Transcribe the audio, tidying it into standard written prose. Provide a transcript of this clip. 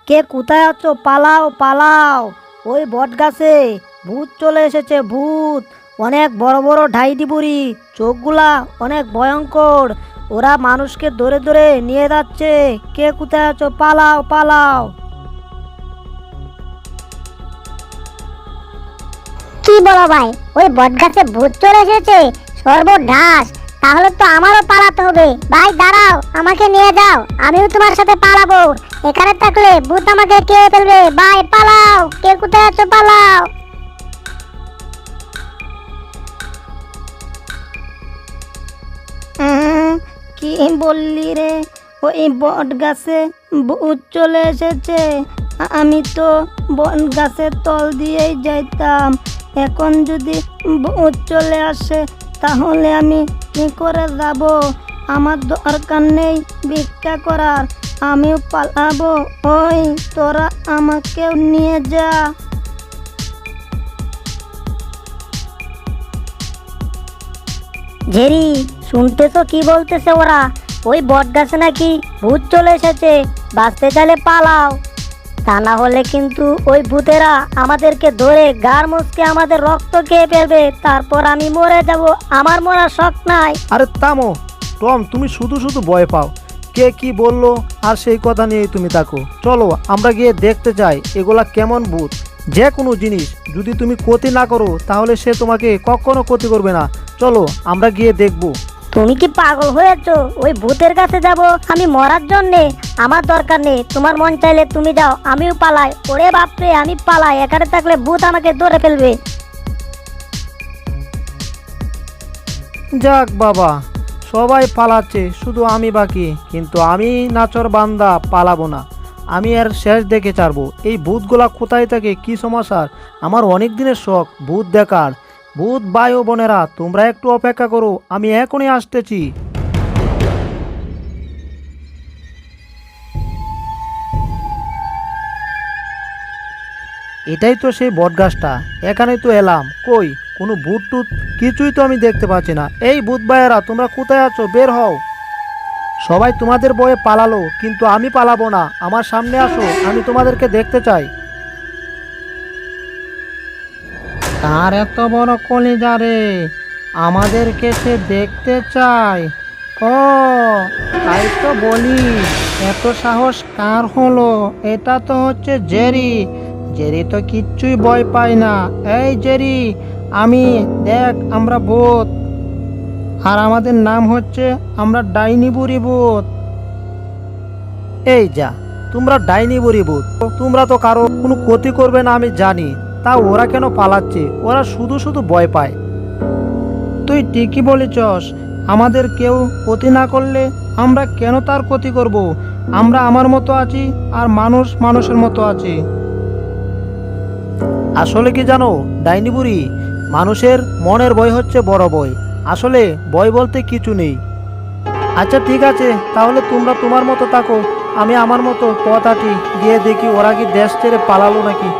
কে কোথায় আছো? পালাও পালাও! ওই বট গাছে ভূত চলে এসেছে, ভূত! অনেক বড় বড় ঢাইটি বুড়ি, চোখগুলা অনেক ভয়ঙ্কর। ওরা মানুষকে ধরে ধরে নিয়ে যাচ্ছে। কে কোথায় আছো? পালাও পালাও! কি বলো ভাই, ওই বটগাছে ভূত চলে এসেছে? সর্বনাশ! তাহলে তো আমারও পালাতে হবে। ভাই দাঁড়াও, আমাকে নিয়ে যাও, আমিও তোমার সাথে পালাবো। এখানে থাকলে ভূত আমাকে খেয়ে ফেলবে। ভাই পালাও, কে কোথায় আছো? পালাও! কি বললি রে? ওই বট গাছে ভূত চলে এসেছে? আমি তো বট গাছের তল দিয়েই যাইতাম। এখন যদি ভূত চলে আসে তাহলে আমি কি করে যাব? আমার দরকার নেই ভিক্ষা করার, আমিও পালাবো। ওই তোরা আমাকেও নিয়ে যা। জেরি, শুনতেছো কি বলতেছে ওরা? ওই বট গাছে নাকি ভূত চলে এসেছে। বাঁচতে চাইলে পালাও, তা না হলে কিন্তু ওই ভূতেরা আমাদেরকে ধরে গাড় মুচকে আমাদের রক্ত খেয়ে ফেলবে। তারপর আমি মরে যাব। আমার মরার শখ নাই। আরে থামো টম, তুমি শুধু শুধু ভয় পাও। কে কি বললো আর সেই কথা নিয়েই তুমি থাকো। চলো আমরা গিয়ে দেখতে চাই এগুলা কেমন ভূত। যে কোনো জিনিস যদি তুমি ক্ষতি না করো তাহলে সে তোমাকে কখনো ক্ষতি করবে না। চলো আমরা গিয়ে দেখবো। তুমি কি পাগল হয়েছো? ওই ভূতের কাছে যাব আমি মরার জন্যে? আমার দরকার নেই। তোমার মন চাইলে তুমি যাও, আমিও পালাই। ওরে বাপরে, আমি পালাই। এখানে থাকলে ভূত আমাকে ধরে ফেলবে। যাক বাবা, সবাই পালাচ্ছে, শুধু আমি বাকি। কিন্তু আমি নাচর বান্দা পালাবো না। আমি এর শেষ দেখে ছাড়বো। এই ভূতগুলা কোথায় থাকে, কি সমস্যার? আমার অনেক দিনের শখ ভূত দেখার। ভূত ভাই ও বোনেরা, তোমরা একটু অপেক্ষা করো, আমি এখনই আসতেছি। এটাই তো সেই বটগাছটা, এখানেই তো এলাম। কই কোনো ভূত টুত কিছুই তো আমি দেখতে পাচ্ছি না। এই ভূত ভাইয়েরা, তোমরা কোথায় আছো? বের হও। সবাই তোমাদের ভয়ে পালালো, কিন্তু আমি পালাবো না। আমার সামনে আসো, আমি তোমাদেরকে দেখতে চাই। কার এত বড় কলিজা রে? আমাদেরকে সে দেখতে চায়। ও, তাই তো বলি, এত সাহস কার হলো? এটা তো হচ্ছে জেরি। জেরি তো কিচ্ছুই ভয় পায় না। এই জেরি, আমি দেখ, আমরা ভূত, আর আমাদের নাম হচ্ছে আমরা ডাইনি বুড়ি ভূত। এই যা, তোমরা ডাইনি বুড়ি ভূত, তোমরা তো কারো কোনো ক্ষতি করবে না আমি জানি। তা ওরা কেন পালাচ্ছে? ওরা শুধু শুধু ভয় পায়। তুই ঠিকই বলেছস, আমাদের কেউ ক্ষতি না করলে আমরা কেন তার ক্ষতি করব? আমরা আমার মতো আছি, আর মানুষ মানুষের মতো আছি। আসলে কি জানো ডাইনি বুড়ি, মানুষের মনের ভয় হচ্ছে বড় ভয়। আসলে ভয় বলতে কিছু নেই। আচ্ছা ঠিক আছে, তাহলে তোমরা তোমার মতো থাকো, আমি আমার মতো পথ হাঁটি, গিয়ে দেখি ওরা কি দেশ ছেড়ে পালালো নাকি।